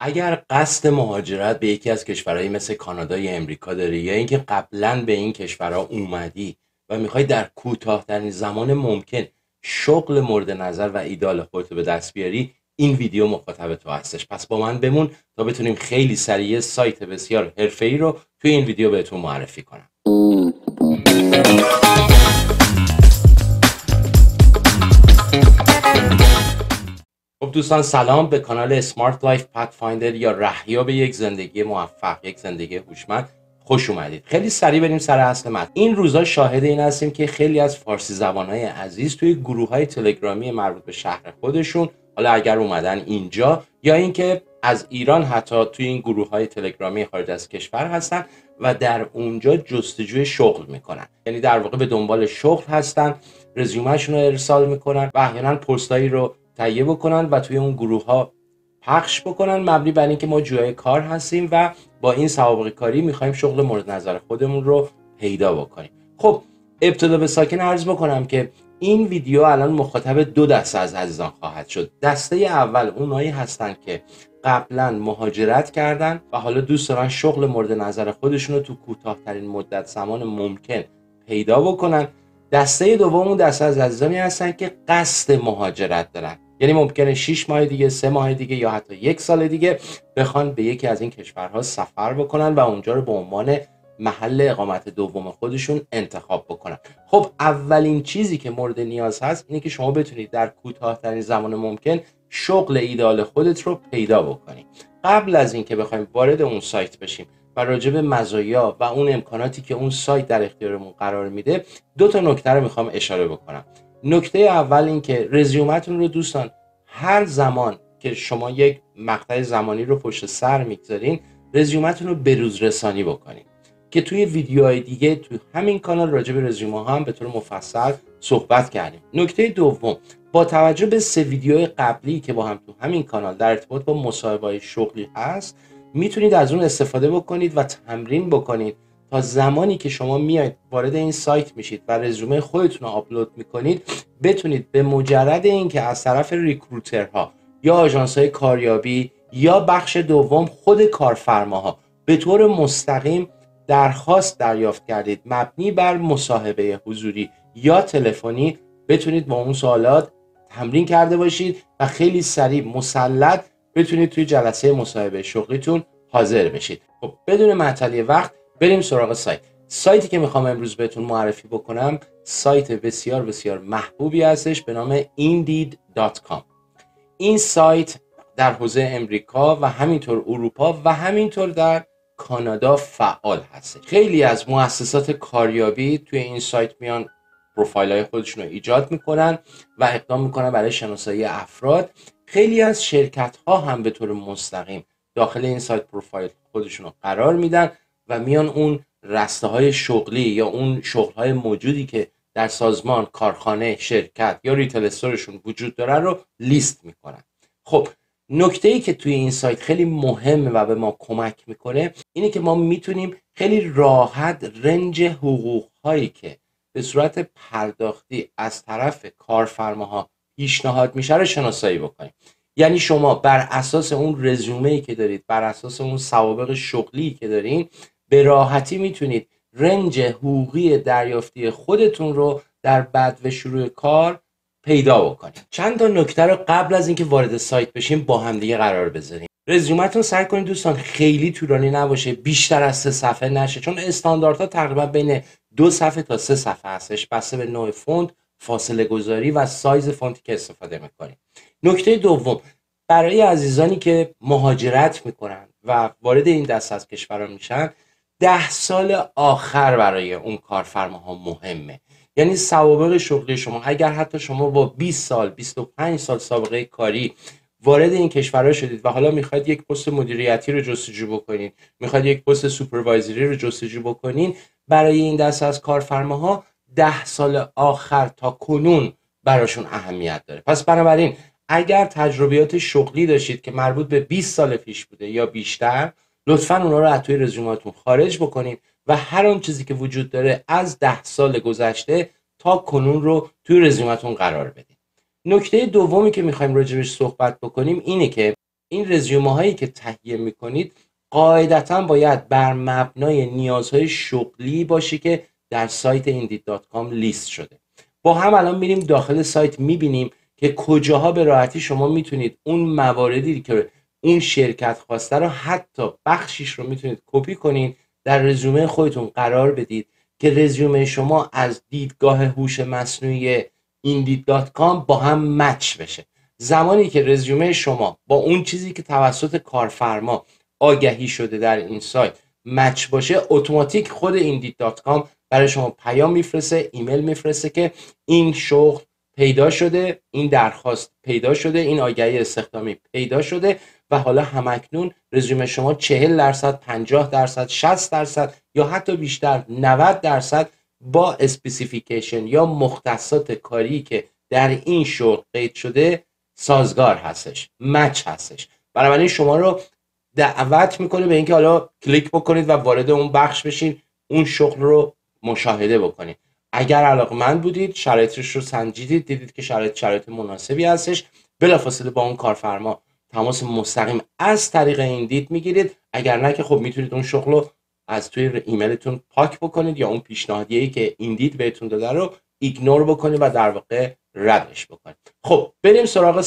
اگر قصد مهاجرت به یکی از کشورهایی مثل کانادا یا امریکا داری یا اینکه قبلا به این کشورها اومدی و میخوای در کوتاه‌ترین زمان ممکن شغل مورد نظر و ایدال خودتو به دست بیاری، این ویدیو مخاطب تو هستش. پس با من بمون تا بتونیم خیلی سریع سایت بسیار حرفه‌ای رو توی این ویدیو بهتون معرفی کنم. خب دوستان سلام، به کانال اسمارت لایف پثفایندر یا رهیاب یک زندگی موفق، یک زندگی هوشمند خوش اومدید. خیلی سریع بریم سر اصل مطلب. این روزا شاهد این هستیم که خیلی از فارسی زبانهای عزیز توی گروه‌های تلگرامی مربوط به شهر خودشون، حالا اگر اومدن اینجا یا اینکه از ایران حتی توی این گروه‌های تلگرامی خارج از کشور هستن و در اونجا جستجوی شغل میکنن. یعنی در واقع به دنبال شغل هستن، رزومه‌شون رو ارسال میکنن و احیانا پستایی رو تهیه بکنن و توی اون گروه ها پخش بکنن مبنی بر اینکه ما جویای کار هستیم و با این سوابق کاری میخوایم شغل مورد نظر خودمون رو پیدا بکنیم. خب ابتدا به ساکن عرض بکنم که این ویدیو الان مخاطب دو دسته از عزیزان خواهد شد. دسته اول اونایی هستن که قبلا مهاجرت کردن و حالا دوست دارن شغل مورد نظر خودشون رو تو کوتاه‌ترین مدت زمان ممکن پیدا بکنن. دسته دوم اون دسته از عزیزانی هستن که قصد مهاجرت دارن، یعنی ممکنه 6 ماه دیگه، 3 ماه دیگه یا حتی 1 سال دیگه بخوان به یکی از این کشورها سفر بکنن و اونجا رو به عنوان محل اقامت دوم خودشون انتخاب بکنن. خب اولین چیزی که مورد نیاز هست اینه که شما بتونید در کوتاه‌ترین زمان ممکن شغل ایدئال خودت رو پیدا بکنی. قبل از اینکه بخوایم وارد اون سایت بشیم و راجع به مزایا و اون امکاناتی که اون سایت در اختیارمون قرار میده، دو تا نکته رو میخوام اشاره بکنم. نکته اول این که رزومتون رو دوستان هر زمان که شما یک مقطع زمانی رو پشت سر میگذارین، رزومتون رو به روز رسانی بکنین که توی ویدیوهای دیگه توی همین کانال راجع به رزومه هم به طور مفصل صحبت کردیم. نکته دوم، با توجه به 3 ویدیوهای قبلی که با هم تو همین کانال در ارتباط با مصاحبه‌های شغلی هست، میتونید از اون استفاده بکنید و تمرین بکنید تا زمانی که شما میایید وارد این سایت میشید و رزومه خودتون رو آپلود میکنید، بتونید به مجرد اینکه از طرف ریکروترها یا آژانس‌های کاریابی یا بخش دوم خود کارفرماها به طور مستقیم درخواست دریافت کردید مبنی بر مصاحبه حضوری یا تلفنی، بتونید با اون سوالات تمرین کرده باشید و خیلی سریع مسلط بتونید توی جلسه مصاحبه شغلیتون حاضر بشید. خب بدون معطلی وقت بریم سراغ سایتی که میخوام امروز بهتون معرفی بکنم. سایت بسیار بسیار محبوبی هستش به نام indeed.com. این سایت در حوزه امریکا و همینطور اروپا و همینطور در کانادا فعال هست. خیلی از مؤسسات کاریابی توی این سایت میان پروفایل های خودشون رو ایجاد میکنن و اقدام میکنن برای شناسایی افراد. خیلی از شرکت ها هم به طور مستقیم داخل این سایت پروفایل خودشون رو قرار میدن و میان اون رسته های شغلی یا اون شغل های موجودی که در سازمان، کارخانه، شرکت یا ریتیل استورشون وجود داره رو لیست میکنن. خب نکته ای که توی این سایت خیلی مهمه و به ما کمک میکنه اینه که ما میتونیم خیلی راحت رنج حقوق هایی که به صورت پرداختی از طرف کارفرماها پیشنهاد میشه رو شناسایی بکنیم. یعنی شما بر اساس اون رزومه‌ای که دارید، بر اساس اون سوابق شغلی که دارین، به راحتی میتونید رنج حقوقی دریافتی خودتون رو در بعد و شروع کار پیدا بکنید. چند تا نکته رو قبل از اینکه وارد سایت بشیم با هم دیگه قرار بذاریم. رزومتون سعی کنید دوستان خیلی طولانی نباشه، بیشتر از 3 صفحه نشه، چون استانداردها تقریبا بین 2 صفحه تا 3 صفحه هستش، بسته به نوع فونت، فاصله گذاری و سایز فونتی که استفاده میکنید. نکته دوم، برای عزیزانی که مهاجرت میکنن و وارد این دسته از کشورها میشن، 10 سال آخر برای اون کارفرماها مهمه. یعنی سوابق شغلی شما، اگر حتی شما با 20 سال 25 سال سابقه کاری وارد این کشورها شدید و حالا میخواید یک پست مدیریتی رو جستجو بکنید، میخواید یک پست سوپروایزری رو جستجو بکنین، برای این دسته از کارفرماها 10 سال آخر تا کنون براشون اهمیت داره. پس بنابراین اگر تجربیات شغلی داشتید که مربوط به 20 سال پیش بوده یا بیشتر، لطفاً اونا رو از توی رزومه‌تون خارج بکنید و هر اون چیزی که وجود داره از 10 سال گذشته تا کنون رو توی رزومه‌تون قرار بدید. نکته دومی که می‌خوایم راجعش صحبت بکنیم اینه که این رزومه هایی که تهیه میکنید قاعدتا باید بر مبنای نیازهای شغلی باشه که در سایت indeed.com لیست شده. با هم الان میریم داخل سایت میبینیم که کجاها به راحتی شما میتونید اون مواردی که اون شرکت خواسته رو حتی بخشیش رو میتونید کپی کنید در رزومه خودتون قرار بدید که رزومه شما از دیدگاه هوش مصنوعی indeed.com با هم مچ بشه. زمانی که رزومه شما با اون چیزی که توسط کارفرما آگهی شده در این سایت مچ باشه، اتوماتیک خود indeed.com برای شما پیام میفرسته، ایمیل میفرسته که این شغل پیدا شده، این درخواست پیدا شده، این آگهی استخدامی پیدا شده و حالا همکنون رزومه شما 40%، 50%، 60% یا حتی بیشتر 90% با اسپسیفیکیشن یا مختصات کاری که در این شغل قید شده سازگار هستش، مچ هستش. بنابراین شما رو دعوت میکنه به اینکه حالا کلیک بکنید و وارد اون بخش بشین، اون شغل رو مشاهده بکنید. اگر علاقمند بودید، شرایطش رو سنجیدید، دیدید که شرایط مناسبی هستش، بلافاصله با اون کارفرما تماس مستقیم از طریق ایندید میگیرید. اگر نه که خب میتونید اون شغل رو از توی ایمیلتون پاک بکنید یا اون پیشنهادیه‌ای که ایندید بهتون داده رو ایگنور بکنید و در واقع ردش بکنید. خب بریم سراغ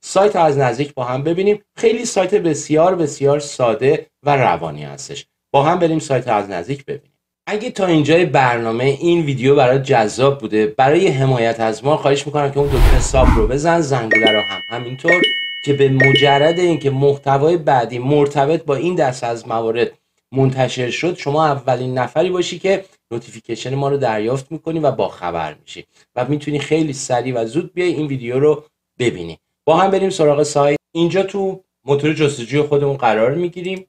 سایت از نزدیک با هم ببینیم. خیلی سایت بسیار بسیار ساده و روانی هستش. با هم بریم سایت از نزدیک ببینیم. اگه تا اینجای برنامه این ویدیو برای جذاب بوده، برای حمایت از ما خواهش میکنم که اون دکمه ساب رو بزن، زنگوله رو هم همینطور، که به مجرد اینکه محتوای بعدی مرتبط با این دسته از موارد منتشر شد، شما اولین نفری باشی که نوتیفیکیشن ما رو دریافت میکنی و با خبر میشی و میتونی خیلی سریع و زود بیای این ویدیو رو ببینی. با هم بریم سراغ سایت. اینجا تو موتور جستجوی خودمون قرار میگیریم.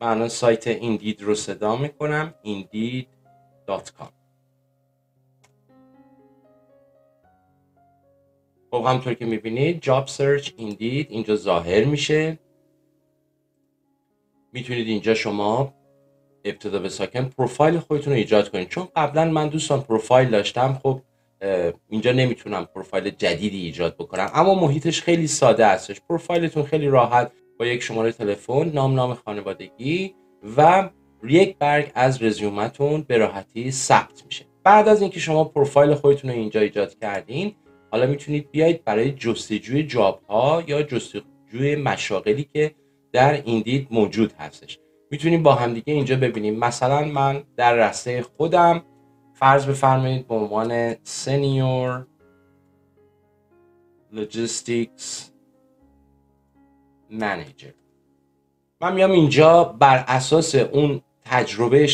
من الان سایت ایندید رو صدا میکنم، indeed.com. خب همطور که میبینید جاب سرچ ایندید اینجا ظاهر میشه. میتونید اینجا شما ابتدا به ساکن پروفایل خودتون رو ایجاد کنید. چون قبلا من دوستان پروفایل داشتم، خب اینجا نمیتونم پروفایل جدیدی ایجاد بکنم، اما محیطش خیلی ساده هستش. پروفایلتون خیلی راحت با یک شماره تلفن، نام خانوادگی و یک برگ از رزومتون به راحتی ثبت میشه. بعد از اینکه شما پروفایل خودتون رو اینجا ایجاد کردین، حالا میتونید بیاید برای جستجوی جاب ها یا جستجوی مشاغلی که در ایندید موجود هستش میتونیم با همدیگه اینجا ببینیم. مثلا من در رسته خودم فرض بفرمایید به عنوان سنیور لوجستیکس منیجر، من میام اینجا بر اساس اون تجربه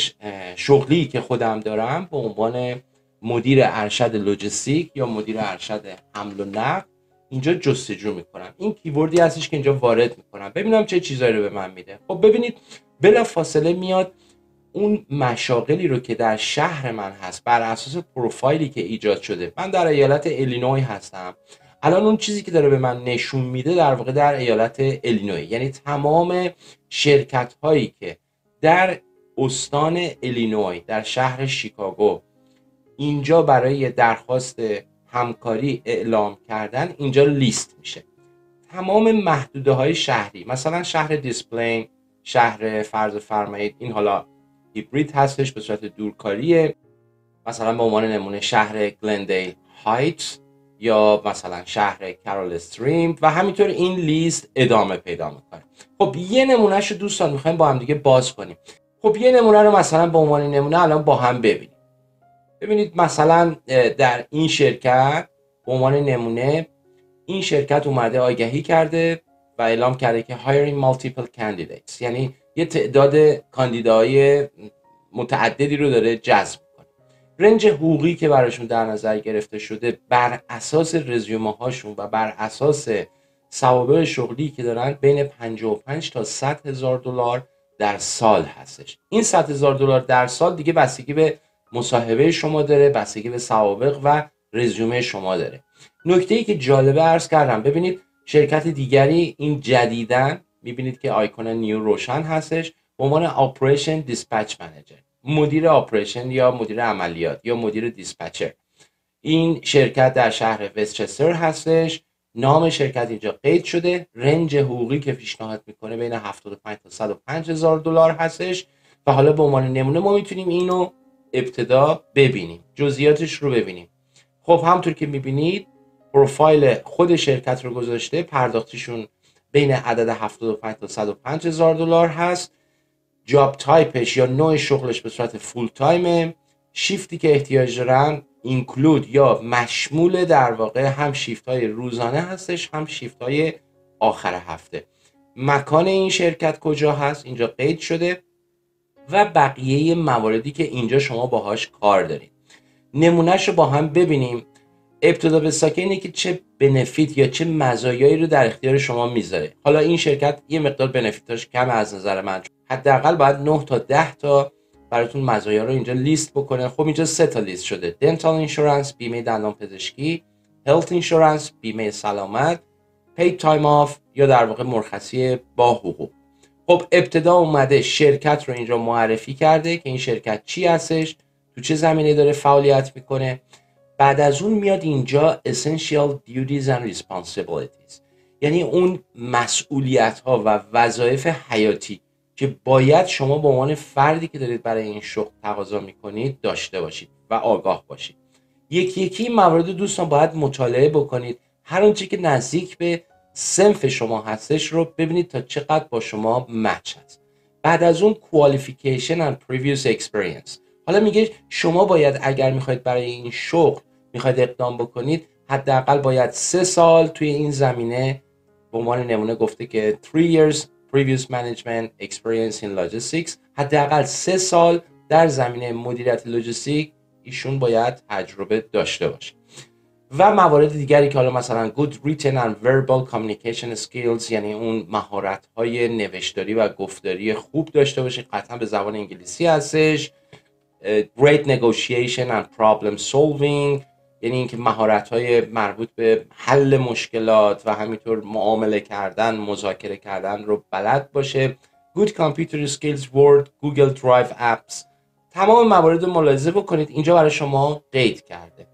شغلی که خودم دارم به عنوان مدیر ارشد لوجستیک یا مدیر ارشد حمل و نقل اینجا جستجو میکنم. این کیوردی هستش که اینجا وارد میکنم ببینم چه چیزایی رو به من میده. خب ببینید بلا فاصله میاد اون مشاغلی رو که در شهر من هست بر اساس پروفایلی که ایجاد شده. من در ایالت ایلینوی هستم. الان اون چیزی که داره به من نشون میده در واقع در ایالت ایلینوی، یعنی تمام شرکت هایی که در استان ایلینوی در شهر شیکاگو اینجا برای درخواست همکاری اعلام کردن اینجا لیست میشه. تمام محدوده های شهری، مثلا شهر دیسپلین، شهر فرض فرمایید این حالا هیبرید هستش به صورت دورکاریه، مثلا به عنوان نمونه شهر گلندیل هایتس یا مثلا شهر کارول استریم و همینطور این لیست ادامه پیدا میکنه. خب یه نمونهشو دوستان میخوایم با هم دیگه باز کنیم. خب یه نمونه رو مثلا به عنوان نمونه الان با هم ببینیم. ببینید مثلا در این شرکت به عنوان نمونه این شرکت اومده آگهی کرده و اعلام کرده که hiring multiple candidates، یعنی یه تعداد کاندیداهای متعددی رو داره جذب کنه. رنج حقوقی که براشون در نظر گرفته شده بر اساس رزومه هاشون و بر اساس سوابق شغلی که دارن بین 55 تا 100 هزار دلار در سال هستش. این 100 هزار دلار در سال دیگه بستگی به مصاحبه شما داره، بستگی به سوابق و رزومه شما داره. نکته‌ای که جالبه عرض کردم، ببینید شرکت دیگری این جدیدن میبینید که آیکون نیو روشن هستش به عنوان اپریشن دیسپچ منیجر، مدیر اپریشن یا مدیر عملیات یا مدیر دیسپچر. این شرکت در شهر وستچستر هستش نام شرکت اینجا قید شده، رنج حقوقی که پیشنهاد میکنه بین 75 تا 105 هزار دلار هستش و حالا به عنوان نمونه ما میتونیم اینو ابتدا ببینیم، جزئیاتش رو ببینیم. خب همونطور که میبینید پروفایل خود شرکت رو گذاشته، پرداختشون بین عدد 75 تا 105 هزار دلار هست، جاب تایپش یا نوع شغلش به صورت فول تایمه، شیفتی که احتیاج دارن اینکلود یا مشمول در واقع هم شیفت های روزانه هستش هم شیفت های آخر هفته. مکان این شرکت کجا هست اینجا قید شده و بقیه مواردی که اینجا شما باهاش کار دارید. نمونهش رو با هم ببینیم. ابتدا به ساکن اینه که چه بنفیت یا چه مزایایی رو در اختیار شما میذاره. حالا این شرکت یه مقدار بنفیتاش کم از نظر من، حداقل باید 9 تا 10 تا براتون مزایا رو اینجا لیست بکنه. خب اینجا 3 تا لیست شده: دنتال اینشورنس، بیمه دندان پزشکی، هلت اینشورنس، بیمه سلامت، پید تایم آف یا در واقع مرخصی با حقوق. خب ابتدا اومده شرکت رو اینجا معرفی کرده که این شرکت چی هستش، تو چه زمینه داره فعالیت میکنه. بعد از اون میاد اینجا essential duties and responsibilities، یعنی اون مسئولیت ها و وظایف حیاتی که باید شما به عنوان فردی که دارید برای این شغل تقاضا میکنید داشته باشید و آگاه باشید. یکی یکی موارد دوستان باید مطالعه بکنید، هر اون چیزی که نزدیک به صنف شما هستش رو ببینید تا چقدر با شما مچ هست. بعد از اون qualification and previous experience. حالا میگه شما باید اگر میخواید برای این شغل میخواید اقدام بکنید حداقل باید 3 سال توی این زمینه، به عنوان نمونه گفته که 3 years previous management experience in logistics، حداقل 3 سال در زمینه مدیریت لوجستیک ایشون باید تجربه داشته باشه. و موارد دیگری که حالا مثلا good written and verbal communication skills، یعنی اون مهارت‌های نوشتاری و گفتاری خوب داشته باشه، قطعا به زبان انگلیسی هستش. great negotiation and problem solving، یعنی اینکه مهارت‌های مربوط به حل مشکلات و همینطور معامله کردن، مذاکره کردن رو بلد باشه. good computer skills، word، google drive apps. تمام موارد رو ملاحظه بکنید اینجا برای شما قید کرده.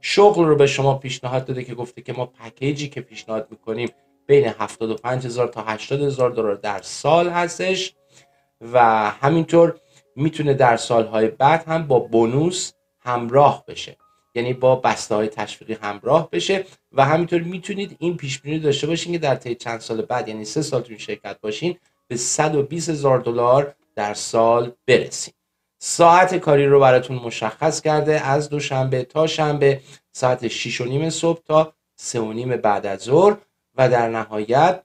شغل رو به شما پیشنهاد داده که گفته که ما پکیجی که پیشنهاد میکنیم بین 75,000 تا 80,000 دلار در سال هستش و همینطور میتونه در سالهای بعد هم با بونوس همراه بشه، یعنی با بسته های تشویقی همراه بشه و همینطور میتونید این پیش بینی داشته باشین که در طی چند سال بعد، یعنی 3 سال توی شرکت باشین، به 120,000 دلار در سال برسین. ساعت کاری رو براتون مشخص کرده، از دوشنبه تا شنبه ساعت 6:30 صبح تا 3:30 بعد از ظهر. و در نهایت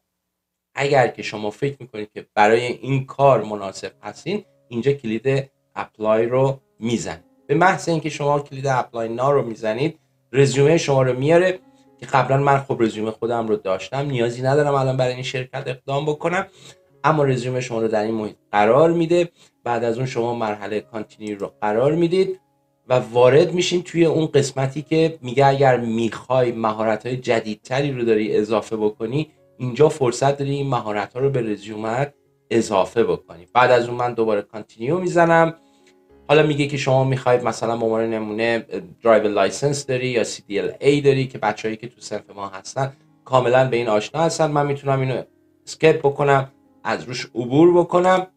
اگر که شما فکر میکنید که برای این کار مناسب هستین اینجا کلید اپلای رو میزنید. به محض اینکه شما کلید اپلای نا رو میزنید رزومه شما رو میاره که قبلا من خب رزومه خودم رو داشتم، نیازی ندارم الان برای این شرکت اقدام بکنم، اما رزومه شما رو در این محیط قرار میده. بعد از اون شما مرحله کانتینیو رو قرار میدید و وارد میشین توی اون قسمتی که میگه اگر میخوای مهارت‌های جدیدتری رو داری اضافه بکنی اینجا فرصت داری این مهارت‌ها رو به رزومت اضافه بکنی. بعد از اون من دوباره کانتینیو میزنم. حالا میگه که شما میخواید مثلا به عنوان نمونه درایور لایسنس داری یا CDLA داری که بچه‌هایی که تو صنف ما هستن کاملا به این آشنا هستن. من میتونم اینو اسکیپ بکنم، از روش عبور بکنم.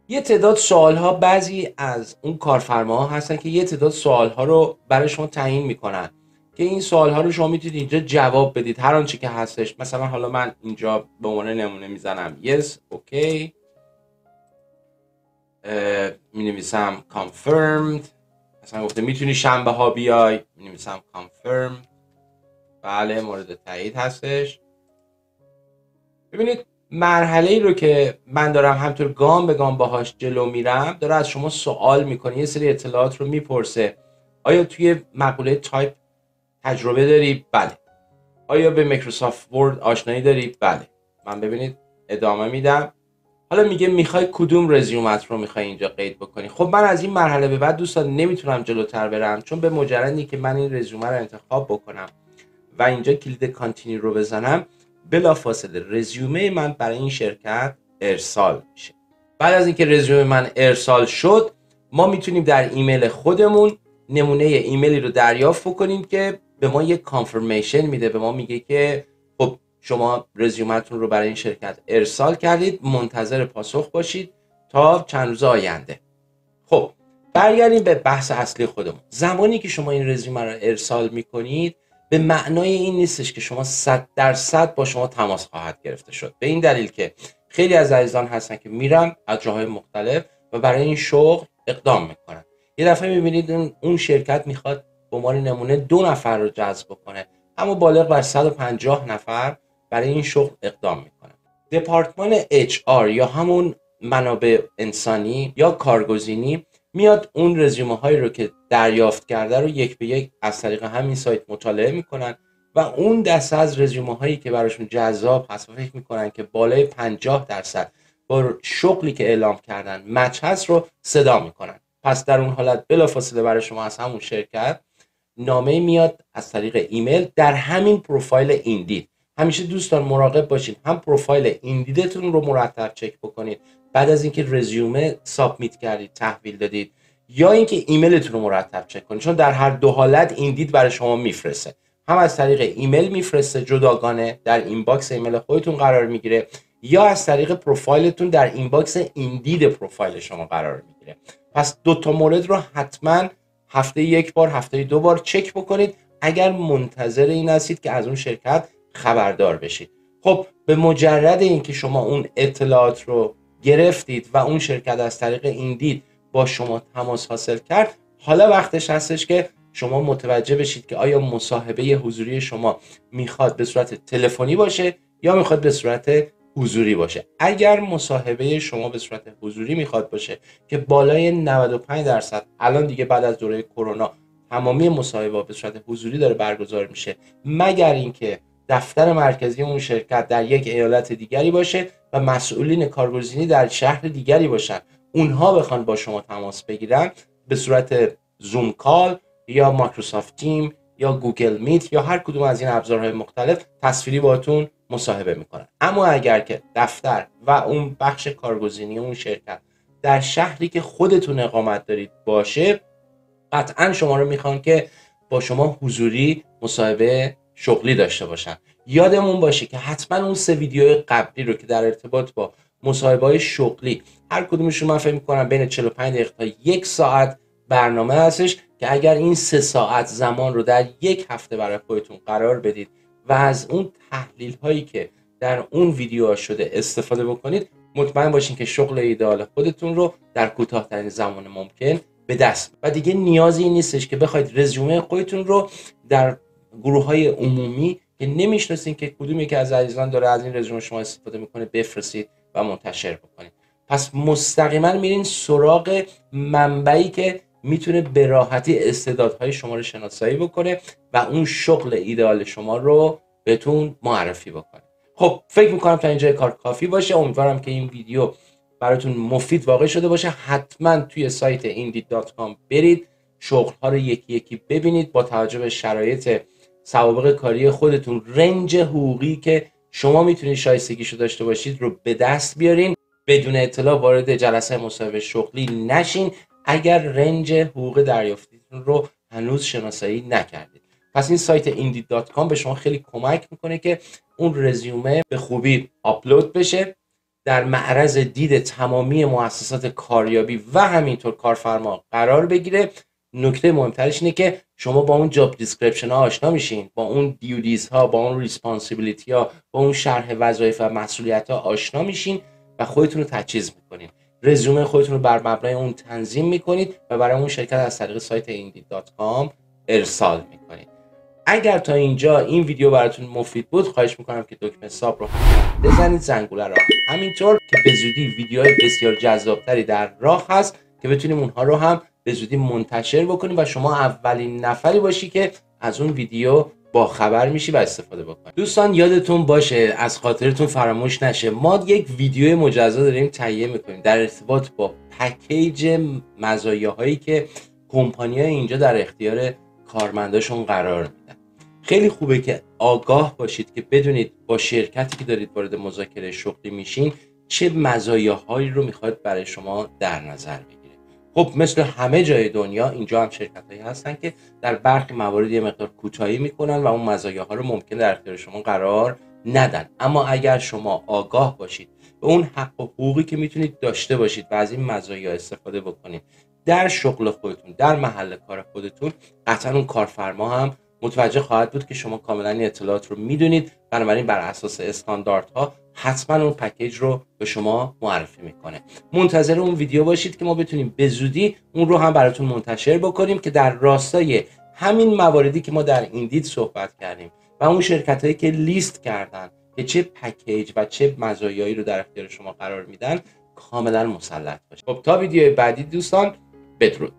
یه تعداد سوال‌ها بعضی از اون کارفرماها هستن که یه تعداد سوال‌ها رو برای شما تعیین میکنن که این سوال‌ها رو شما میتونید اینجا جواب بدید هر آنچه که هستش. مثلا حالا من اینجا به عنوان نمونه میزنم yes okay، مینویسم confirmed، مثلا گفته میتونی شنبه ها بیای، مینویسم confirmed، بله مورد تایید هستش. ببینید مرحله‌ای رو که من دارم همطور گام به گام باهاش جلو میرم داره از شما سوال میکنه، یه سری اطلاعات رو میپرسه. آیا توی مقوله تایپ تجربه داری؟ بله. آیا به میکروسافت ورد آشنایی داری؟ بله. من ببینید ادامه میدم. حالا میگه میخوای کدوم رزیومت رو میخوای اینجا قید بکنی. خب من از این مرحله به بعد دوستان نمیتونم جلوتر برم، چون به مجردی که من این رزیومه رو انتخاب بکنم و اینجا کلید کانتینیو رو بزنم بلافاصله رزیومه من برای این شرکت ارسال میشه. بعد از اینکه رزیومه من ارسال شد ما میتونیم در ایمیل خودمون نمونه ایمیلی رو دریافت بکنیم که به ما یک کانفرمیشن میده، به ما میگه که خب شما رزومتون رو برای این شرکت ارسال کردید، منتظر پاسخ باشید تا چند روز آینده. خب برگردیم به بحث اصلی خودمون. زمانی که شما این رزومه رو ارسال میکنید به معنای این نیستش که شما 100% با شما تماس خواهد گرفته شد، به این دلیل که خیلی از عزیزان هستن که میرن از جاهای مختلف و برای این شغل اقدام میکنن. یه دفعه میبینید اون شرکت میخواد به عنوان نمونه 2 نفر رو جذب کنه، اما بالغ بر 150 نفر برای این شغل اقدام میکنن. دپارتمان HR یا همون منابع انسانی یا کارگزینی میاد اون رزومه هایی رو که دریافت کرده رو یک به یک از طریق همین سایت مطالعه میکنن و اون دسته از رزومه هایی که براشون جذاب هست و فکر میکنن که بالای 50% با شغلی که اعلام کردن مچ هست رو صدا میکنن. پس در اون حالت بلافاصله برای شما از همون شرکت نامه میاد از طریق ایمیل در همین پروفایل ایندید. همیشه دوستان مراقب باشین، هم پروفایل ایندیدتون رو مرتب چک بکنید بعد از اینکه رزومه سابمیت کردید، تحویل دادید، یا اینکه ایمیلتون رو مرتب چک کنید، چون در هر دو حالت ایندید برای شما میفرسته. هم از طریق ایمیل میفرسته جداگانه در اینباکس ایمیل خودتون قرار میگیره، یا از طریق پروفایلتون در اینباکس ایندید پروفایل شما قرار میگیره. پس 2 تا مورد رو حتما هفته 1 بار، هفته 2 بار چک بکنید اگر منتظر این هستید که از اون شرکت خبردار بشید. خب به مجرد اینکه شما اون اطلاعات رو گرفتید و اون شرکت از طریق ایندید با شما تماس حاصل کرد، حالا وقتش هستش که شما متوجه بشید که آیا مصاحبه حضوری شما میخواد به صورت تلفنی باشه یا میخواد به صورت حضوری باشه. اگر مصاحبه شما به صورت حضوری میخواد باشه که بالای 95% الان دیگه بعد از دوره کرونا تمامی مصاحبه به صورت حضوری داره برگزار میشه، مگر اینکه دفتر مرکزی اون شرکت در یک ایالت دیگری باشه و مسئولین کارگزینی در شهر دیگری باشن، اونها بخوان با شما تماس بگیرن به صورت زوم کال یا مایکروسافت تیم یا گوگل میت یا هر کدوم از این ابزارهای مختلف تصویری باهاتون مصاحبه میکنن. اما اگر که دفتر و اون بخش کارگزینی اون شرکت در شهری که خودتون اقامت دارید باشه، قطعا شما رو میخوان که با شما حضوری مصاحبه شغلی داشته باشن. یادمون باشه که حتما اون 3 ویدیو قبلی رو که در ارتباط با مصاحبه‌های شغلی هر کدومشون من فکر می‌کنم بین 45 دقیقه تا 1 ساعت برنامه هستش که اگر این 3 ساعت زمان رو در 1 هفته برای خودتون قرار بدید و از اون تحلیل هایی که در اون ویدیوها شده استفاده بکنید، مطمئن باشین که شغل ایدئال خودتون رو در کوتاه‌ترین زمان ممکن به دست. و دیگه نیازی نیستش که بخواید رزومه خودتون رو در گروه‌های عمومی که نمیشناسین که کدوم یکی از عزیزان داره از این رزومه شما استفاده میکنه بفرستید و منتشر بکنید. پس مستقیما میرین سراغ منبعی که میتونه به راحتی استعدادهای شما رو شناسایی بکنه و اون شغل ایدئال شما رو بهتون معرفی بکنه. خب فکر میکنم تا اینجای کار کافی باشه. امیدوارم که این ویدیو براتون مفید واقع شده باشه. حتما توی سایت indeed.com برید، شغل‌ها رو یکی یکی ببینید، با توجه به شرایط سوابق کاری خودتون رنج حقوقی که شما میتونید شایستگیشو داشته باشید رو به دست بیارین. بدون اطلاع وارد جلسه مصاحبه شغلی نشین اگر رنج حقوق دریافتیتون رو هنوز شناسایی نکردید. پس این سایت indeed.com به شما خیلی کمک میکنه که اون رزومه به خوبی آپلود بشه، در معرض دید تمامی مؤسسات کاریابی و همینطور کارفرما قرار بگیره. نکته مهمترش اینه که شما با اون جاب دیسکریپشن ها آشنا میشین، با اون دیوتیز ها، با اون ریسپانسیبیلیتی ها، با اون شرح وظایف و مسئولیت ها آشنا میشین و خودتون رو تجهیز میکنین. رزومه خودتون رو بر مبنای اون تنظیم میکنید و برای اون شرکت از طریق سایت indeed.com ارسال میکنید. اگر تا اینجا این ویدیو براتون مفید بود، خواهش میکنم که دکمه ساب رو بزنید، زنگوله رو همینطور، که به زودی ویدیوهای بسیار جذابتری در راه هست که بتونیم اونها رو هم به زودی منتشر بکنیم و شما اولین نفری باشی که از اون ویدیو با خبر میشی و استفاده بکنی. دوستان یادتون باشه، از خاطرتون فراموش نشه، ما یک ویدیو مجزا داریم تهیه میکنیم در ارتباط با پکیج مزایاهایی که کمپانی‌ها اینجا در اختیار کارمنداشون قرار میدن. خیلی خوبه که آگاه باشید که بدونید با شرکتی که دارید وارد مذاکره شغلی میشین چه مزایاهایی رو میخواد برای شما در نظر بگیره. خب مثل همه جای دنیا اینجا هم شرکت‌هایی هستن که در برخی موارد یه مقدار کوتاهی میکنن و اون مزایاها رو ممکن در اختیار شما قرار ندن. اما اگر شما آگاه باشید به اون حق و حقوقی که میتونید داشته باشید و از این مزایا استفاده بکنید در شغل خودتون، در محل کار خودتون، قطعا اون کارفرما هم متوجه خواهد بود که شما کاملا این اطلاعات رو میدونید. بنابراین بر اساس استانداردها حتما اون پکیج رو به شما معرفی میکنه. منتظر اون ویدیو باشید که ما بتونیم به زودی اون رو هم براتون منتشر بکنیم که در راستای همین مواردی که ما در ایندید صحبت کردیم و اون شرکتایی که لیست کردن که چه پکیج و چه مزایایی رو در اختیار شما قرار میدن کاملا مسلط باشید. خب تا ویدیو بعدی دوستان، بدرود.